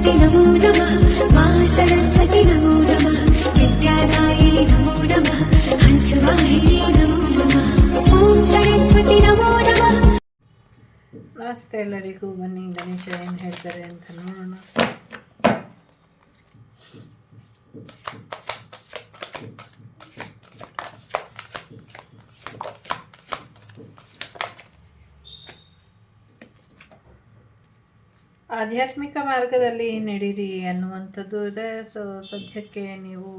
सरस्वती नमो नमः मा सरस्वती नमो नमः विद्यादायिनी नमो नमः हंसवाहिनी नमो नमः ओम सरस्वती नमो नमः. ನಮಸ್ತೆ ಎಲ್ಲರಿಗೂ. ಬನ್ನಿ ಗಣೇಶ ಏನು ಹೇಳ್ತಾರೆ ಅಂತ ನೋಡೋಣ. ಆಧ್ಯಾತ್ಮಿಕ ಮಾರ್ಗದಲ್ಲಿ ನಡೀರಿ ಅನ್ನುವಂಥದ್ದು ಇದೆ. ಸೊ ಸದ್ಯಕ್ಕೆ ನೀವು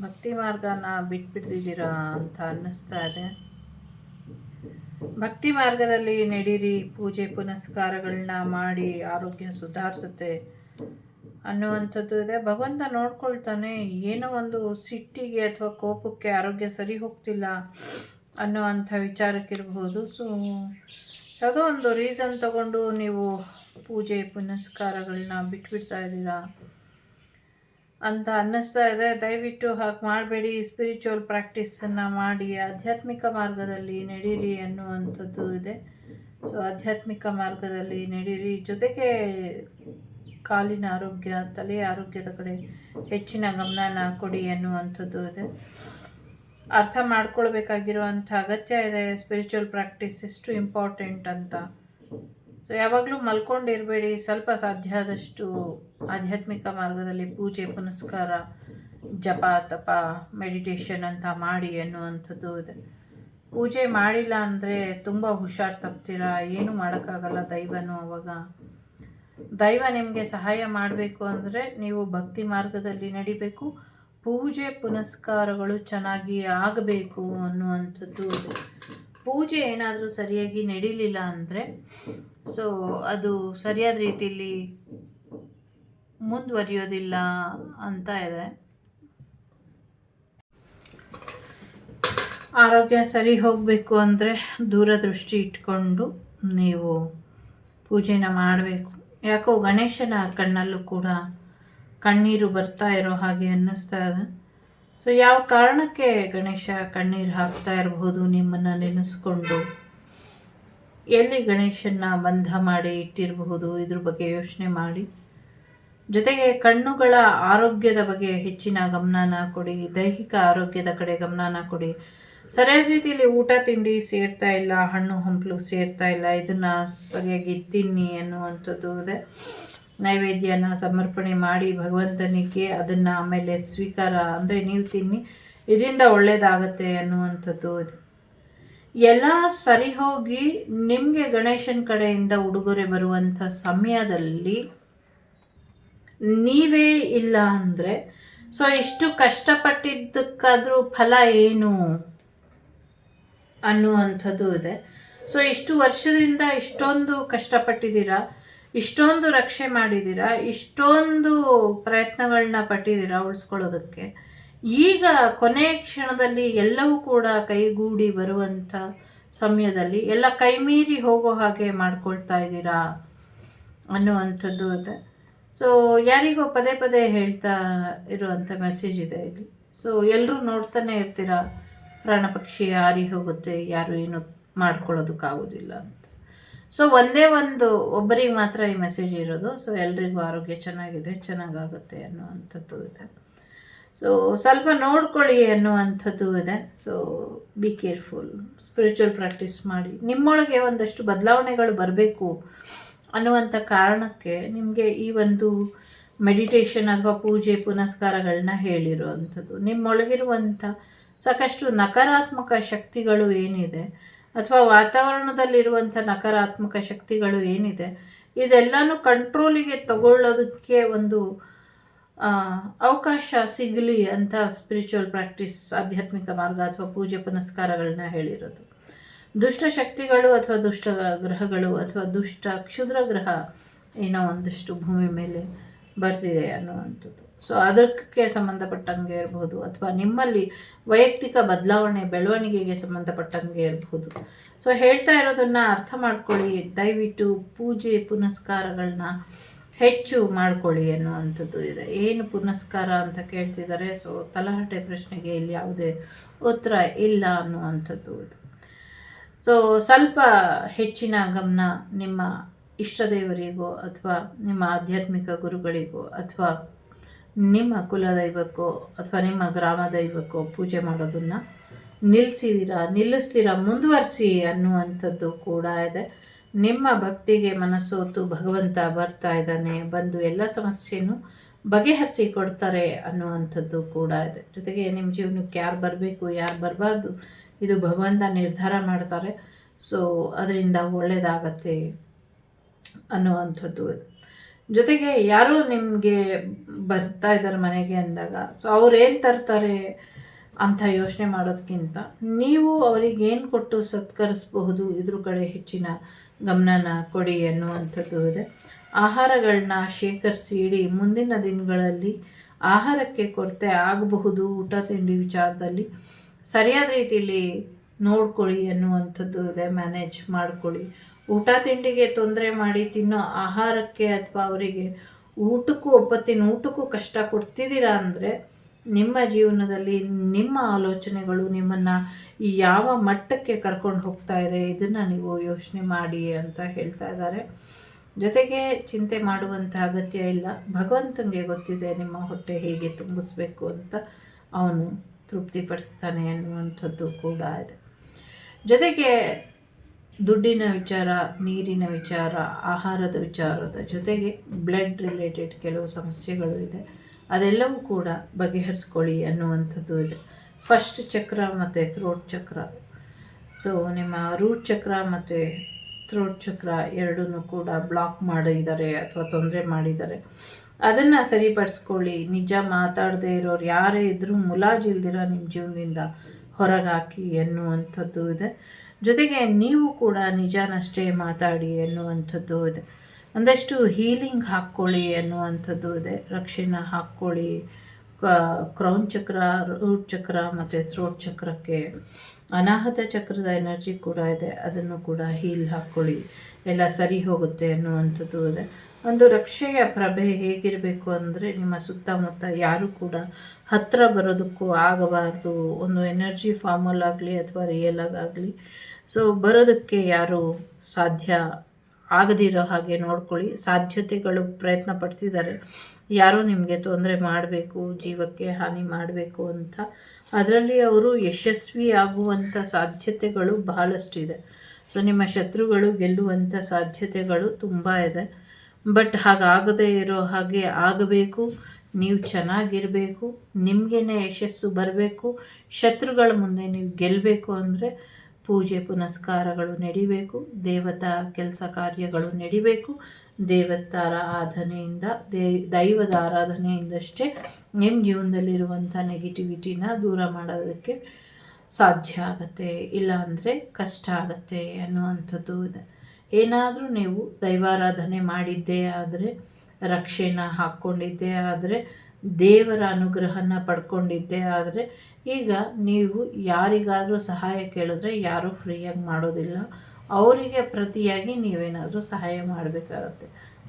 ಭಕ್ತಿ ಮಾರ್ಗನ ಬಿಟ್ಬಿಡ್ತಿದ್ದೀರಾ ಅಂತ ಅನ್ನಿಸ್ತಾ ಇದೆ. ಭಕ್ತಿ ಮಾರ್ಗದಲ್ಲಿ ನಡೀರಿ, ಪೂಜೆ ಪುನಸ್ಕಾರಗಳನ್ನ ಮಾಡಿ ಆರೋಗ್ಯ ಸುಧಾರಿಸುತ್ತೆ ಅನ್ನುವಂಥದ್ದು ಇದೆ. ಭಗವಂತ ನೋಡ್ಕೊಳ್ತಾನೆ. ಏನೋ ಒಂದು ಸಿಟ್ಟಿಗೆ ಅಥವಾ ಕೋಪಕ್ಕೆ ಆರೋಗ್ಯ ಸರಿ ಹೋಗ್ತಿಲ್ಲ ಅನ್ನೋವಂಥ ವಿಚಾರಕ್ಕಿರ್ಬೋದು. ಸೊ ಯಾವುದೋ ಒಂದು ರೀಸನ್ ತಗೊಂಡು ನೀವು ಪೂಜೆ ಪುನಸ್ಕಾರಗಳನ್ನ ಬಿಟ್ಬಿಡ್ತಾ ಇದ್ದೀರಾ ಅಂತ ಅನ್ನಿಸ್ತಾ ಇದೆ. ದಯವಿಟ್ಟು ಹಾಗೆ ಮಾಡಬೇಡಿ. ಸ್ಪಿರಿಚುವಲ್ ಪ್ರಾಕ್ಟೀಸನ್ನು ಮಾಡಿ ಆಧ್ಯಾತ್ಮಿಕ ಮಾರ್ಗದಲ್ಲಿ ನಡೀರಿ ಅನ್ನುವಂಥದ್ದು ಇದೆ. ಸೊ ಆಧ್ಯಾತ್ಮಿಕ ಮಾರ್ಗದಲ್ಲಿ ನಡೀರಿ, ಜೊತೆಗೆ ಕಾಲಿನ ಆರೋಗ್ಯ, ತಲೆಯ ಆರೋಗ್ಯದ ಕಡೆ ಹೆಚ್ಚಿನ ಗಮನನ ಕೊಡಿ ಅನ್ನುವಂಥದ್ದು ಇದೆ. ಅರ್ಥ ಮಾಡ್ಕೊಳ್ಬೇಕಾಗಿರುವಂಥ ಅಗತ್ಯ ಇದೆ ಸ್ಪಿರಿಚುವಲ್ ಪ್ರಾಕ್ಟೀಸ್ ಎಷ್ಟು ಇಂಪಾರ್ಟೆಂಟ್ ಅಂತ. ಸೊ ಯಾವಾಗಲೂ ಮಲ್ಕೊಂಡಿರಬೇಡಿ. ಸ್ವಲ್ಪ ಸಾಧ್ಯ ಆದಷ್ಟು ಆಧ್ಯಾತ್ಮಿಕ ಮಾರ್ಗದಲ್ಲಿ ಪೂಜೆ ಪುನಸ್ಕಾರ, ಜಪ ತಪ, ಮೆಡಿಟೇಷನ್ ಅಂತ ಮಾಡಿ ಅನ್ನುವಂಥದ್ದು ಇದೆ. ಪೂಜೆ ಮಾಡಿಲ್ಲ ಅಂದರೆ ತುಂಬ ಹುಷಾರು ತಪ್ತೀರಾ, ಏನೂ ಮಾಡೋಕ್ಕಾಗಲ್ಲ. ದೈವನು ಅವಾಗ ದೈವ ನಿಮಗೆ ಸಹಾಯ ಮಾಡಬೇಕು ಅಂದರೆ ನೀವು ಭಕ್ತಿ ಮಾರ್ಗದಲ್ಲಿ ನಡಿಬೇಕು, ಪೂಜೆ ಪುನಸ್ಕಾರಗಳು ಚೆನ್ನಾಗಿ ಆಗಬೇಕು ಅನ್ನುವಂಥದ್ದು ಇದೆ. ಪೂಜೆ ಏನಾದರೂ ಸರಿಯಾಗಿ ನಡೀಲಿಲ್ಲ ಅಂದರೆ ಸೊ ಅದು ಸರಿಯಾದ ರೀತಿಯಲ್ಲಿ ಮುಂದುವರಿಯೋದಿಲ್ಲ ಅಂತ ಇದೆ. ಆರೋಗ್ಯ ಸರಿ ಹೋಗಬೇಕು ಅಂದರೆ ದೂರದೃಷ್ಟಿ ಇಟ್ಕೊಂಡು ನೀವು ಪೂಜೆನ ಮಾಡಬೇಕು. ಯಾಕೋ ಗಣೇಶನ ಕಣ್ಣಲ್ಲೂ ಕೂಡ ಕಣ್ಣೀರು ಬರ್ತಾ ಇರೋ ಹಾಗೆ ಅನ್ನಿಸ್ತಾ ಇದೆ. ಸೊ ಯಾವ ಕಾರಣಕ್ಕೆ ಗಣೇಶ ಕಣ್ಣೀರು ಹಾಕ್ತಾ ಇರಬಹುದು ನಿಮ್ಮನ್ನು ನೆನೆಸ್ಕೊಂಡು? ಎಲ್ಲಿ ಗಣೇಶನ್ನ ಬಂಧ ಮಾಡಿ ಇಟ್ಟಿರಬಹುದು, ಇದ್ರ ಬಗ್ಗೆ ಯೋಚನೆ ಮಾಡಿ. ಜೊತೆಗೆ ಕಣ್ಣುಗಳ ಆರೋಗ್ಯದ ಬಗ್ಗೆ ಹೆಚ್ಚಿನ ಗಮನನ ಕೊಡಿ, ದೈಹಿಕ ಆರೋಗ್ಯದ ಕಡೆ ಗಮನನ ಕೊಡಿ. ಸರಿಯಾದ ರೀತಿಯಲ್ಲಿ ಊಟ ತಿಂಡಿ ಸೇರ್ತಾ ಇಲ್ಲ, ಹಣ್ಣು ಹಂಪಲು ಸೇರ್ತಾ ಇಲ್ಲ, ಇದನ್ನು ಸರಿಯಾಗಿ ತಿನ್ನಿ ಅನ್ನುವಂಥದ್ದು ಇದೆ. ನೈವೇದ್ಯನ ಸಮರ್ಪಣೆ ಮಾಡಿ ಭಗವಂತನಿಗೆ ಅದನ್ನು ಆಮೇಲೆ ಸ್ವೀಕಾರ ಅಂದರೆ ನೀವು ತಿನ್ನಿ, ಇದರಿಂದ ಒಳ್ಳೆಯದಾಗತ್ತೆ ಅನ್ನುವಂಥದ್ದು ಇದೆ. ಎಲ್ಲ ಸರಿ ಹೋಗಿ ನಿಮಗೆ ಗಣೇಶನ ಕಡೆಯಿಂದ ಉಡುಗೊರೆ ಬರುವಂಥ ಸಮಯದಲ್ಲಿ ನೀವೇ ಇಲ್ಲ ಅಂದರೆ ಸೊ ಇಷ್ಟು ಕಷ್ಟಪಟ್ಟಿದ್ದಕ್ಕಾದರೂ ಫಲ ಏನು ಅನ್ನುವಂಥದ್ದು ಇದೆ. ಸೊ ಇಷ್ಟು ವರ್ಷದಿಂದ ಇಷ್ಟೊಂದು ಕಷ್ಟಪಟ್ಟಿದ್ದೀರಾ, ಇಷ್ಟೊಂದು ರಕ್ಷೆ ಮಾಡಿದ್ದೀರಾ, ಇಷ್ಟೊಂದು ಪ್ರಯತ್ನಗಳನ್ನ ಪಟ್ಟಿದ್ದೀರಾ ಉಳಿಸ್ಕೊಳ್ಳೋದಕ್ಕೆ. ಈಗ ಕೊನೆಯ ಕ್ಷಣದಲ್ಲಿ ಎಲ್ಲವೂ ಕೂಡ ಕೈಗೂಡಿ ಬರುವಂಥ ಸಮಯದಲ್ಲಿ ಎಲ್ಲ ಕೈಮೀರಿ ಹೋಗೋ ಹಾಗೆ ಮಾಡ್ಕೊಳ್ತಾ ಇದ್ದೀರಾ ಅನ್ನುವಂಥದ್ದು ಇದೆ. ಸೊ ಯಾರಿಗೋ ಪದೇ ಪದೇ ಹೇಳ್ತಾ ಇರುವಂಥ ಮೆಸೇಜ್ ಇದೆ ಇಲ್ಲಿ. ಸೊ ಎಲ್ಲರೂ ನೋಡ್ತಾನೆ ಇರ್ತೀರಾ, ಪ್ರಾಣ ಪಕ್ಷಿ ಹಾರಿ ಹೋಗುತ್ತೆ, ಯಾರು ಏನು ಮಾಡ್ಕೊಳ್ಳೋದಕ್ಕಾಗೋದಿಲ್ಲ ಅಂತ. ಸೊ ಒಂದೇ ಒಬ್ಬರಿಗೆ ಮಾತ್ರ ಈ ಮೆಸೇಜ್ ಇರೋದು. ಸೊ ಎಲ್ರಿಗೂ ಆರೋಗ್ಯ ಚೆನ್ನಾಗಿದೆ, ಚೆನ್ನಾಗಾಗುತ್ತೆ ಅನ್ನುವಂಥದ್ದು ಇದೆ. ಸೊ ಸ್ವಲ್ಪ ನೋಡ್ಕೊಳ್ಳಿ ಅನ್ನುವಂಥದ್ದು ಇದೆ. So be careful, spiritual practice ಮಾಡಿ. ನಿಮ್ಮೊಳಗೆ ಒಂದಷ್ಟು ಬದಲಾವಣೆಗಳು ಬರಬೇಕು ಅನ್ನುವಂಥ ಕಾರಣಕ್ಕೆ ನಿಮಗೆ ಈ ಒಂದು ಮೆಡಿಟೇಷನ್ ಅಥವಾ ಪೂಜೆ ಪುನಸ್ಕಾರಗಳನ್ನ ಹೇಳಿರುವಂಥದ್ದು. ನಿಮ್ಮೊಳಗಿರುವಂಥ ಸಾಕಷ್ಟು ನಕಾರಾತ್ಮಕ ಶಕ್ತಿಗಳು ಏನಿದೆ ಅಥವಾ ವಾತಾವರಣದಲ್ಲಿರುವಂಥ ನಕಾರಾತ್ಮಕ ಶಕ್ತಿಗಳು ಏನಿದೆ ಇದೆಲ್ಲನೂ ಕಂಟ್ರೋಲಿಗೆ ತಗೊಳ್ಳೋದಕ್ಕೆ ಒಂದು ಅವಕಾಶ ಸಿಗಲಿ ಅಂತ ಸ್ಪಿರಿಚುವಲ್ ಪ್ರಾಕ್ಟೀಸ್, ಆಧ್ಯಾತ್ಮಿಕ ಮಾರ್ಗ ಅಥವಾ ಪೂಜೆ ಪುನಸ್ಕಾರಗಳನ್ನ ಹೇಳಿರೋದು. ದುಷ್ಟ ಶಕ್ತಿಗಳು ಅಥವಾ ದುಷ್ಟ ಗ್ರಹಗಳು ಅಥವಾ ದುಷ್ಟ ಕ್ಷುದ್ರ ಗ್ರಹ ಏನೋ ಒಂದಷ್ಟು ಭೂಮಿ ಮೇಲೆ ಬರ್ತಿದೆ ಅನ್ನುವಂಥದ್ದು. ಸೊ ಅದಕ್ಕೆ ಸಂಬಂಧಪಟ್ಟಂಗೆ ಇರ್ಬೋದು ಅಥವಾ ನಿಮ್ಮಲ್ಲಿ ವೈಯಕ್ತಿಕ ಬದಲಾವಣೆ ಬೆಳವಣಿಗೆಗೆ ಸಂಬಂಧಪಟ್ಟಂಗೆ ಇರ್ಬೋದು. ಸೊ ಹೇಳ್ತಾ ಇರೋದನ್ನು ಅರ್ಥ ಮಾಡ್ಕೊಳ್ಳಿ. ದಯವಿಟ್ಟು ಪೂಜೆ ಪುನಸ್ಕಾರಗಳನ್ನ ಹೆಚ್ಚು ಮಾಡ್ಕೊಳ್ಳಿ ಅನ್ನುವಂಥದ್ದು ಇದೆ. ಏನು ಪುನಸ್ಕಾರ ಅಂತ ಕೇಳ್ತಿದ್ದಾರೆ. ಸೊ ತಲಹಟೆ ಪ್ರಶ್ನೆಗೆ ಇಲ್ಲಿ ಯಾವುದೇ ಉತ್ತರ ಇಲ್ಲ ಅನ್ನುವಂಥದ್ದು ಇದೆ. ಸೊ ಸ್ವಲ್ಪ ಹೆಚ್ಚಿನ ಗಮನ ನಿಮ್ಮ ಇಷ್ಟ ದೇವರಿಗೋ ಅಥವಾ ನಿಮ್ಮ ಆಧ್ಯಾತ್ಮಿಕ ಗುರುಗಳಿಗೋ ಅಥವಾ ನಿಮ್ಮ ಕುಲದೈವಕ್ಕೋ ಅಥವಾ ನಿಮ್ಮ ಗ್ರಾಮ ದೈವಕ್ಕೋ ಪೂಜೆ ಮಾಡೋದನ್ನು ನಿಲ್ಲಿಸ್ತೀರಾ, ಮುಂದುವರಿಸಿ ಅನ್ನುವಂಥದ್ದು ಕೂಡ ಇದೆ. ನಿಮ್ಮ ಭಕ್ತಿಗೆ ಮನಸ್ಸೋತು ಭಗವಂತ ಬರ್ತಾ ಇದ್ದಾನೆ, ಬಂದು ಎಲ್ಲ ಸಮಸ್ಯೆನೂ ಬಗೆಹರಿಸಿ ಕೊಡ್ತಾರೆ ಅನ್ನುವಂಥದ್ದು ಕೂಡ ಇದೆ. ಜೊತೆಗೆ ನಿಮ್ಮ ಜೀವನಕ್ಕೆ ಯಾರು ಬರಬೇಕು ಯಾರು ಬರಬಾರ್ದು ಇದು ಭಗವಂತ ನಿರ್ಧಾರ ಮಾಡ್ತಾರೆ. ಸೊ ಅದರಿಂದ ಒಳ್ಳೆಯದಾಗತ್ತೆ ಅನ್ನುವಂಥದ್ದು ಇದೆ. ಜೊತೆಗೆ ಯಾರೋ ನಿಮಗೆ ಬರ್ತಾ ಇದ್ದಾರೆ ಮನೆಗೆ ಅಂದಾಗ, ಸೊ ಅವ್ರೇನು ತರ್ತಾರೆ ಅಂತ ಯೋಚನೆ ಮಾಡೋದಕ್ಕಿಂತ ನೀವು ಅವ್ರಿಗೆ ಏನು ಕೊಟ್ಟು ಸತ್ಕರಿಸಬಹುದು ಇದ್ರ ಕಡೆ ಹೆಚ್ಚಿನ ಗಮನನ ಕೊಡಿ ಅನ್ನುವಂಥದ್ದು ಇದೆ. ಆಹಾರಗಳನ್ನ ಶೇಖರಿಸಿ ಇಡಿ. ಮುಂದಿನ ದಿನಗಳಲ್ಲಿ ಆಹಾರಕ್ಕೆ ಕೊರತೆ ಆಗಬಹುದು. ಊಟ ತಿಂಡಿ ವಿಚಾರದಲ್ಲಿ ಸರಿಯಾದ ರೀತಿಯಲ್ಲಿ ನೋಡ್ಕೊಳ್ಳಿ ಅನ್ನುವಂಥದ್ದು ಇದೆ. ಮ್ಯಾನೇಜ್ ಮಾಡ್ಕೊಳ್ಳಿ. ಊಟ ತಿಂಡಿಗೆ ತೊಂದರೆ ಮಾಡಿ ತಿನ್ನೋ ಆಹಾರಕ್ಕೆ ಅಥವಾ ಅವರಿಗೆ ಒಪ್ಪತ್ತಿನ ಊಟಕ್ಕೂ ಕಷ್ಟ ಕೊಡ್ತಿದ್ದೀರಾ ಅಂದರೆ ನಿಮ್ಮ ಜೀವನದಲ್ಲಿ ನಿಮ್ಮ ಆಲೋಚನೆಗಳು ನಿಮ್ಮನ್ನು ಯಾವ ಮಟ್ಟಕ್ಕೆ ಕರ್ಕೊಂಡು ಹೋಗ್ತಾ ಇದೆ ಇದನ್ನು ನೀವು ಯೋಚನೆ ಮಾಡಿ ಅಂತ ಹೇಳ್ತಾ ಇದ್ದಾರೆ. ಜೊತೆಗೆ ಚಿಂತೆ ಮಾಡುವಂಥ ಅಗತ್ಯ ಇಲ್ಲ. ಭಗವಂತನಿಗೆ ಗೊತ್ತಿದೆ ನಿಮ್ಮ ಹೊಟ್ಟೆ ಹೇಗೆ ತುಂಬಿಸ್ಬೇಕು ಅಂತ, ಅವನು ತೃಪ್ತಿಪಡಿಸ್ತಾನೆ ಅನ್ನುವಂಥದ್ದು ಕೂಡ ಇದೆ. ಜೊತೆಗೆ ದುಡ್ಡಿನ ವಿಚಾರ, ನೀರಿನ ವಿಚಾರ, ಆಹಾರದ ವಿಚಾರದ ಜೊತೆಗೆ ಬ್ಲಡ್ ರಿಲೇಟೆಡ್ ಕೆಲವು ಸಮಸ್ಯೆಗಳು ಇದೆ. ಅದೆಲ್ಲವೂ ಕೂಡ ಬಗೆಹರಿಸ್ಕೊಳ್ಳಿ ಅನ್ನುವಂಥದ್ದು ಇದೆ. ಫಸ್ಟ್ ಚಕ್ರ ಮತ್ತು ಥ್ರೋಟ್ ಚಕ್ರ, ಸೊ ನಿಮ್ಮ ರೂಟ್ ಚಕ್ರ ಮತ್ತು ಥ್ರೋಟ್ ಚಕ್ರ ಎರಡೂ ಕೂಡ ಬ್ಲಾಕ್ ಮಾಡಿದ್ದಾರೆ ಅಥವಾ ತೊಂದರೆ ಮಾಡಿದ್ದಾರೆ. ಅದನ್ನು ಸರಿಪಡಿಸ್ಕೊಳ್ಳಿ. ನಿಜ ಮಾತಾಡದೇ ಇರೋರು ಯಾರೇ ಇದ್ದರೂ ಮುಲಾಜಿಲ್ದಿರ ನಿಮ್ಮ ಜೀವನದಿಂದ ಹೊರಗಾಕಿ ಎನ್ನುವಂಥದ್ದು ಇದೆ. ಜೊತೆಗೆ ನೀವು ಕೂಡ ನಿಜನಷ್ಟೇ ಮಾತಾಡಿ ಎನ್ನುವಂಥದ್ದು ಇದೆ. ಒಂದಷ್ಟು ಹೀಲಿಂಗ್ ಹಾಕ್ಕೊಳ್ಳಿ ಎನ್ನುವಂಥದ್ದು ಇದೆ. ರಕ್ಷೆನ ಹಾಕ್ಕೊಳ್ಳಿ. ಕ್ರೌನ್ ಚಕ್ರ, ರೂಟ್ ಚಕ್ರ ಮತ್ತು ಥ್ರೋಟ್ ಚಕ್ರಕ್ಕೆ ಅನಾಹತ ಚಕ್ರದ ಎನರ್ಜಿ ಕೂಡ ಇದೆ. ಅದನ್ನು ಕೂಡ ಹೀಲ್ ಹಾಕ್ಕೊಳ್ಳಿ, ಎಲ್ಲ ಸರಿ ಹೋಗುತ್ತೆ ಅನ್ನುವಂಥದ್ದು ಇದೆ. ಒಂದು ರಕ್ಷೆಯ ಪ್ರಭೆ ಹೇಗಿರಬೇಕು ಅಂದರೆ ನಿಮ್ಮ ಸುತ್ತಮುತ್ತ ಯಾರು ಕೂಡ ಹತ್ತಿರ ಬರೋದಕ್ಕೂ ಆಗಬಾರ್ದು. ಒಂದು ಎನರ್ಜಿ ಫಾರ್ಮಲ್ ಆಗಲಿ ಅಥವಾ ರಿಯಲ್ ಆಗಲಿ ಸೊ ಬರೋದಕ್ಕೆ ಯಾರು ಸಾಧ್ಯ ಆಗದಿರೋ ಹಾಗೆ ನೋಡ್ಕೊಳ್ಳಿ. ಸಾಧ್ಯತೆಗಳು ಪ್ರಯತ್ನ ಪಡ್ತಿದ್ದಾರೆ, ಯಾರೋ ನಿಮಗೆ ತೊಂದರೆ ಮಾಡಬೇಕು, ಜೀವಕ್ಕೆ ಹಾನಿ ಮಾಡಬೇಕು ಅಂತ. ಅದರಲ್ಲಿ ಅವರು ಯಶಸ್ವಿ ಆಗುವಂಥ ಸಾಧ್ಯತೆಗಳು ಬಹಳಷ್ಟಿದೆ. ಸೊ ನಿಮ್ಮ ಶತ್ರುಗಳು ಗೆಲ್ಲುವಂಥ ಸಾಧ್ಯತೆಗಳು ತುಂಬ ಇದೆ. ಬಟ್ ಹಾಗಾಗದೇ ಇರೋ ಹಾಗೆ ಆಗಬೇಕು. ನೀವು ಚೆನ್ನಾಗಿರಬೇಕು, ನಿಮಗೇನೆ ಯಶಸ್ಸು ಬರಬೇಕು, ಶತ್ರುಗಳ ಮುಂದೆ ನೀವು ಗೆಲ್ಲಬೇಕು ಅಂದರೆ ಪೂಜೆ ಪುನಸ್ಕಾರಗಳು ನಡಿಬೇಕು, ದೇವತಾ ಕೆಲಸ ಕಾರ್ಯಗಳು ನಡಿಬೇಕು. ದೇವತಾರ ಆರಾಧನೆಯಿಂದ ದೈವದ ಆರಾಧನೆಯಿಂದಷ್ಟೇ ನಿಮ್ಮ ಜೀವನದಲ್ಲಿರುವಂಥ ನೆಗೆಟಿವಿಟಿನ ದೂರ ಮಾಡೋದಕ್ಕೆ ಸಾಧ್ಯ ಆಗತ್ತೆ, ಇಲ್ಲ ಅಂದರೆ ಕಷ್ಟ ಆಗತ್ತೆ ಅನ್ನುವಂಥದ್ದು ಇದೆ. ಏನಾದರೂ ನೀವು ದೈವಾರಾಧನೆ ಮಾಡಿದ್ದೇ ಆದರೆ, ರಕ್ಷೆನ ಹಾಕ್ಕೊಂಡಿದ್ದೇ ಆದರೆ, ದೇವರ ಅನುಗ್ರಹನ ಪಡ್ಕೊಂಡಿದ್ದೇ ಆದರೆ, ಈಗ ನೀವು ಯಾರಿಗಾದರೂ ಸಹಾಯ ಕೇಳಿದ್ರೆ ಯಾರೂ ಫ್ರೀಯಾಗಿ ಮಾಡೋದಿಲ್ಲ. ಅವರಿಗೆ ಪ್ರತಿಯಾಗಿ ನೀವೇನಾದರೂ ಸಹಾಯ ಮಾಡಬೇಕಾಗತ್ತೆ.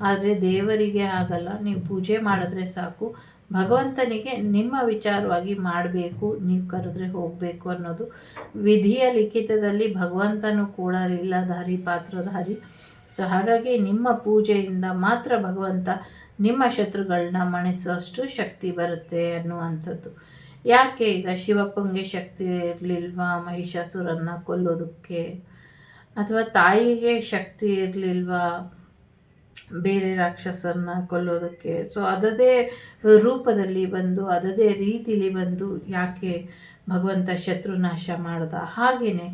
ಆದರೆ ದೇವರಿಗೆ ಆಗಲ್ಲ. ನೀವು ಪೂಜೆ ಮಾಡಿದ್ರೆ ಸಾಕು. ಭಗವಂತನಿಗೆ ನಿಮ್ಮ ವಿಚಾರವಾಗಿ ಮಾಡಬೇಕು, ನೀವು ಕರೆದ್ರೆ ಹೋಗಬೇಕು ಅನ್ನೋದು ವಿಧಿಯ ಲಿಖಿತದಲ್ಲಿ. ಭಗವಂತನೂ ಕೂಡ ಲೀಲಾಧಾರಿ, ಪಾತ್ರಧಾರಿ. ಸೊ ಹಾಗಾಗಿ ನಿಮ್ಮ ಪೂಜೆಯಿಂದ ಮಾತ್ರ ಭಗವಂತ ನಿಮ್ಮ ಶತ್ರುಗಳನ್ನ ಮಣಿಸೋಷ್ಟು ಶಕ್ತಿ ಬರುತ್ತೆ ಅನ್ನುವಂಥದ್ದು. ಯಾಕೆ ಈಗ ಶಿವಪ್ಪಂಗೆ ಶಕ್ತಿ ಇರಲಿಲ್ವಾ ಮಹಿಷಾಸುರನ್ನ ಕೊಲ್ಲೋದಕ್ಕೆ, ಅಥವಾ ತಾಯಿಗೆ ಶಕ್ತಿ ಇರಲಿಲ್ವಾ ಬೇರೆ ರಾಕ್ಷಸರನ್ನ ಕೊಲ್ಲೋದಕ್ಕೆ? ಸೊ ಅದದೇ ರೂಪದಲ್ಲಿ ಬಂದು, ಅದದೇ ರೀತಿಲಿ ಬಂದು ಯಾಕೆ ಭಗವಂತ ಶತ್ರು ನಾಶ ಮಾಡ್ದ? ಹಾಗೆಯೇ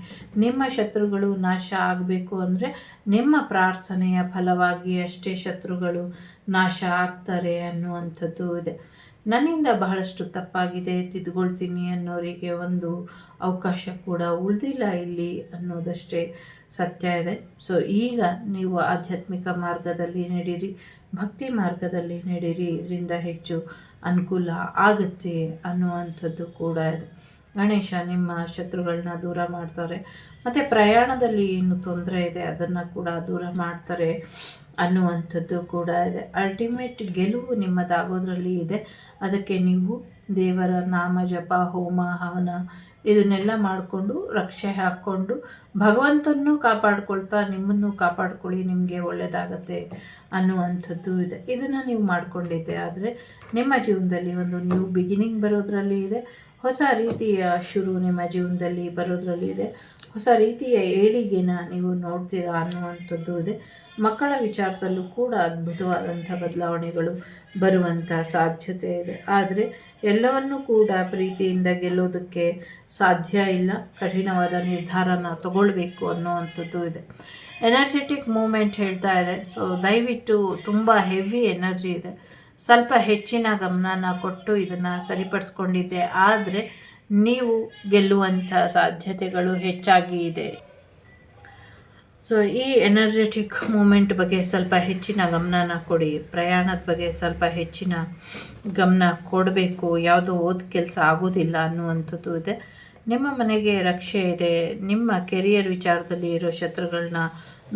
ನಿಮ್ಮ ಶತ್ರುಗಳು ನಾಶ ಆಗಬೇಕು ಅಂದರೆ ನಿಮ್ಮ ಪ್ರಾರ್ಥನೆಯ ಫಲವಾಗಿ ಅಷ್ಟೇ ಶತ್ರುಗಳು ನಾಶ ಆಗ್ತಾರೆ ಅನ್ನುವಂಥದ್ದು ಇದೆ. ನನ್ನಿಂದ ಬಹಳಷ್ಟು ತಪ್ಪಾಗಿದೆ, ತಿದ್ಕೊಳ್ತೀನಿ ಅನ್ನೋರಿಗೆ ಒಂದು ಅವಕಾಶ ಕೂಡ ಉಳಿದಿಲ್ಲ ಇಲ್ಲಿ ಅನ್ನೋದಷ್ಟೇ ಸತ್ಯ ಇದೆ. ಸೊ ಈಗ ನೀವು ಆಧ್ಯಾತ್ಮಿಕ ಮಾರ್ಗದಲ್ಲಿ ನಡೀರಿ, ಭಕ್ತಿ ಮಾರ್ಗದಲ್ಲಿ ನಡೀರಿ, ಇದರಿಂದ ಹೆಚ್ಚು ಅನುಕೂಲ ಆಗುತ್ತೆ ಅನ್ನುವಂಥದ್ದು ಕೂಡ ಇದೆ. ಗಣೇಶ ನಿಮ್ಮ ಶತ್ರುಗಳನ್ನ ದೂರ ಮಾಡ್ತಾರೆ ಮತ್ತು ಪ್ರಯಾಣದಲ್ಲಿ ಏನು ತೊಂದರೆ ಇದೆ ಅದನ್ನು ಕೂಡ ದೂರ ಮಾಡ್ತಾರೆ ಅನ್ನುವಂಥದ್ದು ಕೂಡ ಇದೆ. ಅಲ್ಟಿಮೇಟ್ ಗೆಲುವು ನಿಮ್ಮದಾಗೋದ್ರಲ್ಲಿ ಇದೆ. ಅದಕ್ಕೆ ನೀವು ದೇವರ ನಾಮ ಜಪ, ಹೋಮ ಹವನ ಇದನ್ನೆಲ್ಲ ಮಾಡಿಕೊಂಡು ರಕ್ಷೆ ಹಾಕ್ಕೊಂಡು ಭಗವಂತನೂ ಕಾಪಾಡ್ಕೊಳ್ತಾ ನಿಮ್ಮನ್ನು ಕಾಪಾಡ್ಕೊಳ್ಳಿ, ನಿಮಗೆ ಒಳ್ಳೆಯದಾಗತ್ತೆ ಅನ್ನುವಂಥದ್ದು ಇದೆ. ಇದನ್ನು ನೀವು ಮಾಡಿಕೊಂಡಿದ್ದೆ ಆದರೆ ನಿಮ್ಮ ಜೀವನದಲ್ಲಿ ಒಂದು ನ್ಯೂ ಬಿಗಿನಿಂಗ್ ಬರೋದ್ರಲ್ಲಿ ಇದೆ. ಹೊಸ ರೀತಿಯ ಶುರು ನಿಮ್ಮ ಜೀವನದಲ್ಲಿ ಬರೋದ್ರಲ್ಲಿ ಇದೆ. ಹೊಸ ರೀತಿಯ ಏಳಿಗೆನ ನೀವು ನೋಡ್ತೀರಾ ಅನ್ನುವಂಥದ್ದು ಇದೆ. ಮಕ್ಕಳ ವಿಚಾರದಲ್ಲೂ ಕೂಡ ಅದ್ಭುತವಾದಂಥ ಬದಲಾವಣೆಗಳು ಬರುವಂಥ ಸಾಧ್ಯತೆ ಇದೆ. ಆದರೆ ಎಲ್ಲವನ್ನೂ ಕೂಡ ಪ್ರೀತಿಯಿಂದ ಗೆಲ್ಲೋದಕ್ಕೆ ಸಾಧ್ಯ ಇಲ್ಲ. ಕಠಿಣವಾದ ನಿರ್ಧಾರನ ತಗೊಳ್ಬೇಕು ಅನ್ನೋವಂಥದ್ದು ಇದೆ. ಎನರ್ಜೆಟಿಕ್ ಮೂಮೆಂಟ್ ಹೇಳ್ತಾ ಇದೆ. ಸೊ ದಯವಿಟ್ಟು ತುಂಬ ಹೆವಿ ಎನರ್ಜಿ ಇದೆ. ಸ್ವಲ್ಪ ಹೆಚ್ಚಿನ ಗಮನನ ಕೊಟ್ಟು ಇದನ್ನು ಸರಿಪಡಿಸ್ಕೊಂಡಿದ್ದೆ ಆದರೆ ನೀವು ಗೆಲ್ಲುವಂಥ ಸಾಧ್ಯತೆಗಳು ಹೆಚ್ಚಾಗಿ ಇದೆ. ಸೊ ಈ ಎನರ್ಜೆಟಿಕ್ ಮೂಮೆಂಟ್ ಬಗ್ಗೆ ಸ್ವಲ್ಪ ಹೆಚ್ಚಿನ ಗಮನನ ಕೊಡಿ. ಪ್ರಯಾಣದ ಬಗ್ಗೆ ಸ್ವಲ್ಪ ಹೆಚ್ಚಿನ ಗಮನ ಕೊಡಬೇಕು. ಯಾವುದೋ ಓದ್ ಕೆಲಸ ಆಗೋದಿಲ್ಲ ಅನ್ನುವಂಥದ್ದು ಇದೆ. ನಿಮ್ಮ ಮನೆಗೆ ರಕ್ಷೆ ಇದೆ. ನಿಮ್ಮ ಕೆರಿಯರ್ ವಿಚಾರದಲ್ಲಿ ಇರೋ ಶತ್ರುಗಳನ್ನ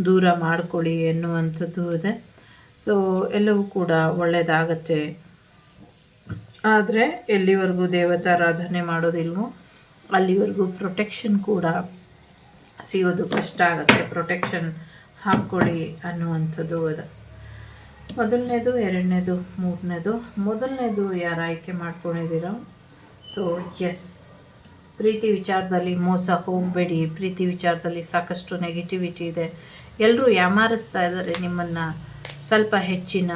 ದೂರ ಮಾಡಿಕೊಳ್ಳಿ ಎನ್ನುವಂಥದ್ದು ಇದೆ. ಸೊ ಎಲ್ಲವೂ ಕೂಡ ಒಳ್ಳೆಯದಾಗತ್ತೆ. ಆದರೆ ಎಲ್ಲಿವರೆಗೂ ದೇವತಾರಾಧನೆ ಮಾಡೋದಿಲ್ವೋ ಅಲ್ಲಿವರೆಗೂ ಪ್ರೊಟೆಕ್ಷನ್ ಕೂಡ ಸಿಗೋದು ಕಷ್ಟ ಆಗುತ್ತೆ. ಪ್ರೊಟೆಕ್ಷನ್ ಹಾಕ್ಕೊಳ್ಳಿ ಅನ್ನುವಂಥದ್ದು ಇದೆ. ಮೊದಲನೇದು, ಎರಡನೇದು, ಮೂರನೇದು. ಮೊದಲನೇದು ಯಾರು ಆಯ್ಕೆ ಮಾಡ್ಕೊಂಡಿದ್ದೀರೋ, ಸೊ ಎಸ್, ಪ್ರೀತಿ ವಿಚಾರದಲ್ಲಿ ಮೋಸ ಹೋಗಬೇಡಿ. ಪ್ರೀತಿ ವಿಚಾರದಲ್ಲಿ ಸಾಕಷ್ಟು ನೆಗೆಟಿವಿಟಿ ಇದೆ. ಎಲ್ಲರೂ ಯಾಮಾರಿಸ್ತಾ ಇದ್ದಾರೆ ನಿಮ್ಮನ್ನು. ಸ್ವಲ್ಪ ಹೆಚ್ಚಿನ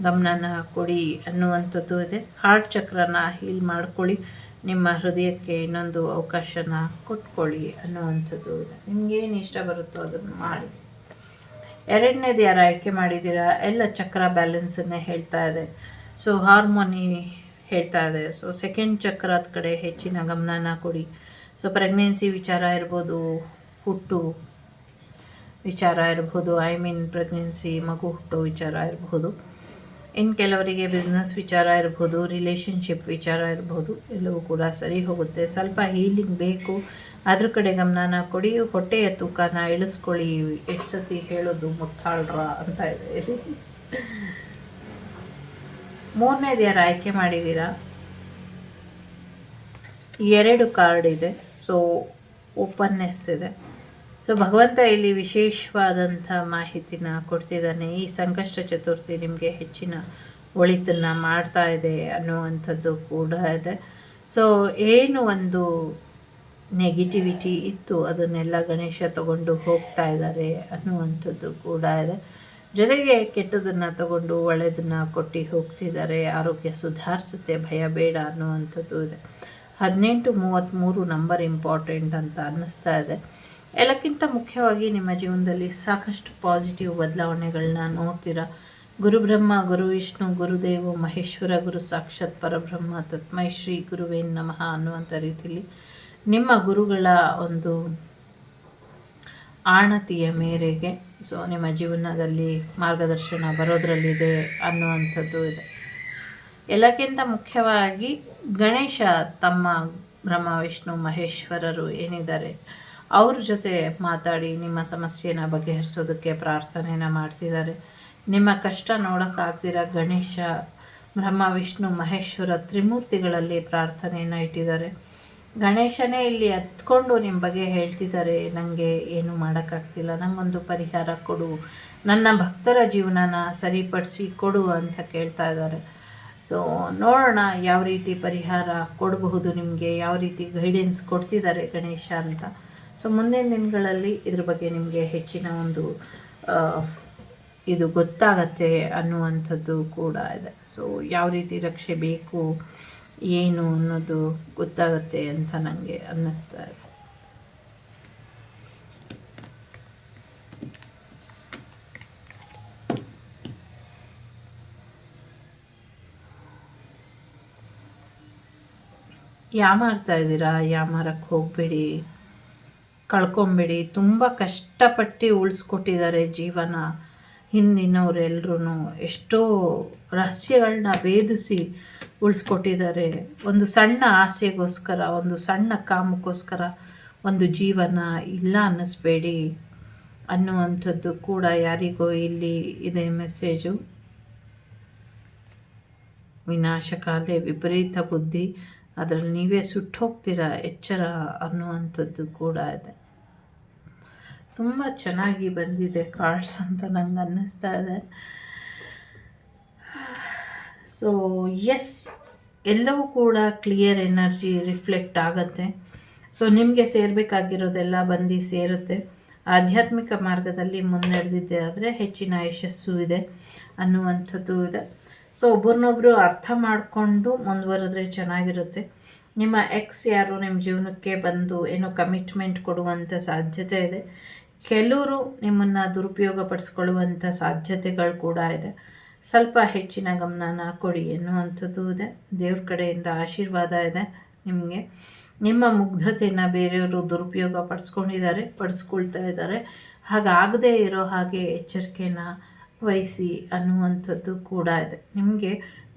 ಗಮನನ ಕೊಡಿ ಅನ್ನುವಂಥದ್ದು ಇದೆ. ಹಾರ್ಟ್ ಚಕ್ರನ ಹೀಲ್ ಮಾಡ್ಕೊಳ್ಳಿ. ನಿಮ್ಮ ಹೃದಯಕ್ಕೆ ಇನ್ನೊಂದು ಅವಕಾಶನ ಕೊಟ್ಕೊಳ್ಳಿ ಅನ್ನುವಂಥದ್ದು ಇದೆ. ನಿಮಗೇನು ಇಷ್ಟ ಬರುತ್ತೋ ಅದನ್ನು ಮಾಡಿ. ಎರಡನೇದು ಯಾರು ಆಯ್ಕೆ ಮಾಡಿದ್ದೀರಾ, ಎಲ್ಲ ಚಕ್ರ ಬ್ಯಾಲೆನ್ಸನ್ನೇ ಹೇಳ್ತಾ ಇದೆ. ಸೊ ಹಾರ್ಮೋನಿ ಹೇಳ್ತಾ ಇದೆ. ಸೊ ಸೆಕೆಂಡ್ ಚಕ್ರದ ಕಡೆ ಹೆಚ್ಚಿನ ಗಮನನ ಕೊಡಿ. ಸೊ ಪ್ರೆಗ್ನೆನ್ಸಿ ವಿಚಾರ ಇರ್ಬೋದು, ಹುಟ್ಟು ವಿಚಾರ ಇರ್ಬೋದು, ಪ್ರೆಗ್ನೆನ್ಸಿ, ಮಗು ಹುಟ್ಟೋ ವಿಚಾರ ಇರ್ಬೋದು. ಇನ್ನು ಕೆಲವರಿಗೆ ಬಿಸ್ನೆಸ್ ವಿಚಾರ ಇರ್ಬೋದು, ರಿಲೇಷನ್ಶಿಪ್ ವಿಚಾರ ಇರ್ಬೋದು. ಎಲ್ಲವೂ ಕೂಡ ಸರಿ ಹೋಗುತ್ತೆ. ಸ್ವಲ್ಪ ಹೀಲಿಂಗ್ ಬೇಕು, ಅದ್ರ ಕಡೆ ಗಮನನ ಕೊಡಿ. ಹೊಟ್ಟೆಯ ತೂಕನ ಇಳಿಸ್ಕೊಳ್ಳಿ. ಎಷ್ಟು ಸತಿ ಹೇಳೋದು ಮುಟ್ಟಾಳ್ರ ಅಂತ ಇದೆ. ಮೂರನೇದು ಯಾರು ಆಯ್ಕೆ ಮಾಡಿದ್ದೀರಾ, 2 ಕಾರ್ಡ್ ಇದೆ. ಸೊ ಓಪನ್ನೆಸ್ ಇದೆ. ಸೊ ಭಗವಂತ ಇಲ್ಲಿ ವಿಶೇಷವಾದಂಥ ಮಾಹಿತಿನ ಕೊಡ್ತಿದ್ದಾನೆ. ಈ ಸಂಕಷ್ಟ ಚತುರ್ಥಿ ನಿಮಗೆ ಹೆಚ್ಚಿನ ಒಳಿತನ್ನು ಮಾಡ್ತಾ ಇದೆ ಅನ್ನುವಂಥದ್ದು ಕೂಡ ಇದೆ. ಸೊ ಏನು ಒಂದು ನೆಗೆಟಿವಿಟಿ ಇತ್ತು ಅದನ್ನೆಲ್ಲ ಗಣೇಶ ತಗೊಂಡು ಹೋಗ್ತಾ ಇದ್ದಾರೆ ಅನ್ನುವಂಥದ್ದು ಕೂಡ ಇದೆ. ಜೊತೆಗೆ ಕೆಟ್ಟದನ್ನು ತಗೊಂಡು ಒಳ್ಳೆಯದನ್ನು ಕೊಟ್ಟು ಹೋಗ್ತಿದ್ದಾರೆ. ಆರೋಗ್ಯ ಸುಧಾರಿಸುತ್ತೆ, ಭಯ ಬೇಡ ಅನ್ನುವಂಥದ್ದು ಇದೆ. 1833 ನಂಬರ್ ಇಂಪಾರ್ಟೆಂಟ್ ಅಂತ ಅನ್ನಿಸ್ತಾ ಇದೆ. ಎಲ್ಲಕ್ಕಿಂತ ಮುಖ್ಯವಾಗಿ ನಿಮ್ಮ ಜೀವನದಲ್ಲಿ ಸಾಕಷ್ಟು ಪಾಸಿಟಿವ್ ಬದಲಾವಣೆಗಳನ್ನ ನೋಡ್ತೀರಾ. ಗುರುಬ್ರಹ್ಮ, ಗುರು ವಿಷ್ಣು, ಗುರುದೇವ ಮಹೇಶ್ವರ, ಗುರು ಸಾಕ್ಷಾತ್ ಪರಬ್ರಹ್ಮ, ತಸ್ಮೈ ಶ್ರೀ ಗುರುವೇ ನಮಃ ಅನ್ನುವಂಥ ರೀತಿಯಲ್ಲಿ ನಿಮ್ಮ ಗುರುಗಳ ಒಂದು ಆಣತಿಯ ಮೇರೆಗೆ ಸೊ ನಿಮ್ಮ ಜೀವನದಲ್ಲಿ ಮಾರ್ಗದರ್ಶನ ಬರೋದ್ರಲ್ಲಿದೆ ಅನ್ನುವಂಥದ್ದು ಇದೆ. ಎಲ್ಲಕ್ಕಿಂತ ಮುಖ್ಯವಾಗಿ ಗಣೇಶ ತಮ್ಮ ಬ್ರಹ್ಮ ವಿಷ್ಣು ಮಹೇಶ್ವರರು ಏನಿದ್ದಾರೆ ಅವ್ರ ಜೊತೆ ಮಾತಾಡಿ ನಿಮ್ಮ ಸಮಸ್ಯೆನ ಬಗೆಹರಿಸೋದಕ್ಕೆ ಪ್ರಾರ್ಥನೆನ ಮಾಡ್ತಿದ್ದಾರೆ. ನಿಮ್ಮ ಕಷ್ಟ ನೋಡೋಕ್ಕಾಗ್ದಿರ ಗಣೇಶ, ಬ್ರಹ್ಮ ವಿಷ್ಣು ಮಹೇಶ್ವರ ತ್ರಿಮೂರ್ತಿಗಳಲ್ಲಿ ಪ್ರಾರ್ಥನೆಯನ್ನು ಇಟ್ಟಿದ್ದಾರೆ. ಗಣೇಶನೇ ಇಲ್ಲಿ ಹತ್ಕೊಂಡು ನಿಮ್ಮ ಬಗ್ಗೆ ಹೇಳ್ತಿದ್ದಾರೆ, ನನಗೆ ಏನು ಮಾಡೋಕ್ಕಾಗ್ತಿಲ್ಲ, ನನಗೊಂದು ಪರಿಹಾರ ಕೊಡು, ನನ್ನ ಭಕ್ತರ ಜೀವನನ ಸರಿಪಡಿಸಿ ಕೊಡು ಅಂತ ಕೇಳ್ತಾ ಇದ್ದಾರೆ. ಸೊ ನೋಡೋಣ ಯಾವ ರೀತಿ ಪರಿಹಾರ ಕೊಡಬಹುದು, ನಿಮಗೆ ಯಾವ ರೀತಿ ಗೈಡೆನ್ಸ್ ಕೊಡ್ತಿದ್ದಾರೆ ಗಣೇಶ ಅಂತ. ಸೊ ಮುಂದಿನ ದಿನಗಳಲ್ಲಿ ಇದ್ರ ಬಗ್ಗೆ ನಿಮಗೆ ಹೆಚ್ಚಿನ ಒಂದು ಇದು ಗೊತ್ತಾಗತ್ತೆ ಅನ್ನುವಂಥದ್ದು ಕೂಡ ಇದೆ. ಸೊ ಯಾವ ರೀತಿ ರಕ್ಷೆ ಬೇಕು ಏನು ಅನ್ನೋದು ಗೊತ್ತಾಗತ್ತೆ ಅಂತ ನನಗೆ ಅನ್ನಿಸ್ತಾ ಇದೆ. ಯಾಮಾರ್ತಾ ಇದ್ದೀರಾ, ಯಾಮಾರಕ್ಕೆ ಹೋಗಬೇಡಿ, ಕಳ್ಕೊಂಬೇಡಿ. ತುಂಬ ಕಷ್ಟಪಟ್ಟು ಉಳಿಸ್ಕೊಟ್ಟಿದ್ದಾರೆ ಜೀವನ ಹಿಂದಿನವರೆಲ್ಲರೂ. ಎಷ್ಟೋ ರಹಸ್ಯಗಳನ್ನ ಭೇದಿಸಿ ಉಳಿಸ್ಕೊಟ್ಟಿದ್ದಾರೆ. ಒಂದು ಸಣ್ಣ ಆಸೆಗೋಸ್ಕರ, ಒಂದು ಸಣ್ಣ ಕಾಮಕ್ಕೋಸ್ಕರ ಒಂದು ಜೀವನ ಇಲ್ಲ ಅನ್ನಿಸ್ಬೇಡಿ ಅನ್ನುವಂಥದ್ದು ಕೂಡ ಯಾರಿಗೋ ಇಲ್ಲಿ ಇದೆ ಮೆಸೇಜು. ವಿನಾಶಕಾಲೆ ವಿಪರೀತ ಬುದ್ಧಿ, ಅದರಲ್ಲಿ ನೀವೇ ಸುಟ್ಟು ಹೋಗ್ತೀರಾ, ಎಚ್ಚರ ಅನ್ನುವಂಥದ್ದು ಕೂಡ ಇದೆ. ತುಂಬ ಚೆನ್ನಾಗಿ ಬಂದಿದೆ ಕಾರ್ಡ್ಸ್ ಅಂತ ನಂಗೆ ಅನ್ನಿಸ್ತಾ ಇದೆ. ಸೊ ಎಸ್, ಎಲ್ಲವೂ ಕೂಡ ಕ್ಲಿಯರ್ ಎನರ್ಜಿ ರಿಫ್ಲೆಕ್ಟ್ ಆಗುತ್ತೆ. ಸೊ ನಿಮಗೆ ಸೇರಬೇಕಾಗಿರೋದೆಲ್ಲ ಬಂದು ಸೇರುತ್ತೆ. ಆಧ್ಯಾತ್ಮಿಕ ಮಾರ್ಗದಲ್ಲಿ ಮುನ್ನಡೆದಿದ್ದೆ ಆದರೆ ಹೆಚ್ಚಿನ ಯಶಸ್ಸು ಇದೆ ಅನ್ನುವಂಥದ್ದು ಇದೆ. ಸೊ ಒಬ್ಬರನ್ನೊಬ್ಬರು ಅರ್ಥ ಮಾಡಿಕೊಂಡು ಮುಂದುವರೆದ್ರೆ ಚೆನ್ನಾಗಿರುತ್ತೆ. ನಿಮ್ಮ ಎಕ್ಸ್ ಯಾರು ನಿಮ್ಮ ಜೀವನಕ್ಕೆ ಬಂದು ಏನೋ ಕಮಿಟ್ಮೆಂಟ್ ಕೊಡುವಂಥ ಸಾಧ್ಯತೆ ಇದೆ. ಕೆಲವರು ನಿಮ್ಮನ್ನು ದುರುಪಯೋಗ ಪಡಿಸ್ಕೊಳ್ಳುವಂಥ ಸಾಧ್ಯತೆಗಳು ಕೂಡ ಇದೆ. ಸ್ವಲ್ಪ ಹೆಚ್ಚಿನ ಗಮನನ ಕೊಡಿ ಎನ್ನುವಂಥದ್ದು ಇದೆ. ದೇವ್ರ ಕಡೆಯಿಂದ ಆಶೀರ್ವಾದ ಇದೆ ನಿಮಗೆ. ನಿಮ್ಮ ಮುಗ್ಧತೆಯನ್ನು ಬೇರೆಯವರು ದುರುಪಯೋಗ ಪಡಿಸ್ಕೊಳ್ತಾ ಇದ್ದಾರೆ. ಹಾಗಾಗದೇ ಇರೋ ಹಾಗೆ ಎಚ್ಚರಿಕೆನ ವಹಿಸಿ ಅನ್ನುವಂಥದ್ದು ಕೂಡ ಇದೆ. ನಿಮಗೆ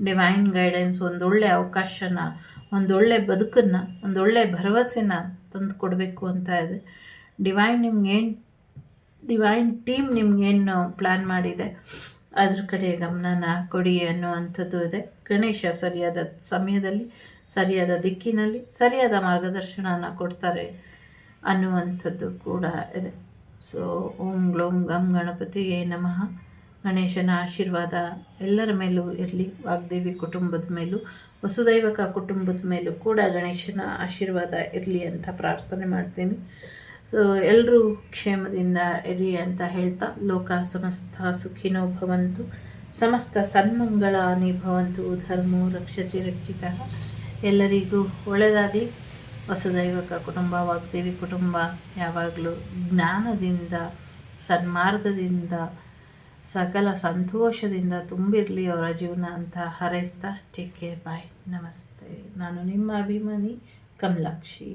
ಡಿವೈನ್ ಗೈಡೆನ್ಸ್ ಒಂದೊಳ್ಳೆ ಅವಕಾಶನ, ಒಂದೊಳ್ಳೆ ಬದುಕನ್ನು, ಒಂದೊಳ್ಳೆ ಭರವಸೆನ ತಂದು ಕೊಡಬೇಕು ಅಂತ ಇದೆ. ಡಿವೈನ್ ಟೀಮ್ ನಿಮ್ಗೇನು ಪ್ಲ್ಯಾನ್ ಮಾಡಿದೆ ಅದ್ರ ಕಡೆ ಗಮನನ ಕೊಡಿ ಅನ್ನುವಂಥದ್ದು ಇದೆ. ಗಣೇಶ ಸರಿಯಾದ ಸಮಯದಲ್ಲಿ, ಸರಿಯಾದ ದಿಕ್ಕಿನಲ್ಲಿ, ಸರಿಯಾದ ಮಾರ್ಗದರ್ಶನನ ಕೊಡ್ತಾರೆ ಅನ್ನುವಂಥದ್ದು ಕೂಡ ಇದೆ. ಸೊ ಓಂ ಗ್ಲೋಂ ಗಂ ಗಣಪತಿಯೇ ನಮಃ. ಗಣೇಶನ ಆಶೀರ್ವಾದ ಎಲ್ಲರ ಮೇಲೂ ಇರಲಿ. ವಾಗ್ದೇವಿ ಕುಟುಂಬದ ಮೇಲೂ, ವಸುದೈವಕ ಕುಟುಂಬದ ಮೇಲೂ ಕೂಡ ಗಣೇಶನ ಆಶೀರ್ವಾದ ಇರಲಿ ಅಂತ ಪ್ರಾರ್ಥನೆ ಮಾಡ್ತೀನಿ. ಸೊ ಎಲ್ಲರೂ ಕ್ಷೇಮದಿಂದ ಇರಿ ಅಂತ ಹೇಳ್ತಾ, ಲೋಕ ಸಮಸ್ತ ಸುಖಿನೋ ಭವಂತು, ಸಮಸ್ತ ಸನ್ಮಂಗಳಾನಿ ಭವಂತು, ಧರ್ಮೋ ರಕ್ಷತಿ ರಕ್ಷಿತಃ. ಎಲ್ಲರಿಗೂ ಒಳ್ಳೆಯದಾಗಲಿ. ವಸುದೈವಕ ಕುಟುಂಬ, ವಾಗ್ದೇವಿ ಕುಟುಂಬ ಯಾವಾಗಲೂ ಜ್ಞಾನದಿಂದ, ಸನ್ಮಾರ್ಗದಿಂದ, ಸಕಲ ಸಂತೋಷದಿಂದ ತುಂಬಿರಲಿ ಅವರ ಜೀವನ ಅಂತ ಹಾರೈಸ್ತಾ, ಟೇಕ್ ಕೇರ್, ಬಾಯ್, ನಮಸ್ತೆ. ನಾನು ನಿಮ್ಮ ಅಭಿಮಾನಿ ಕಮಲಾಕ್ಷಿ.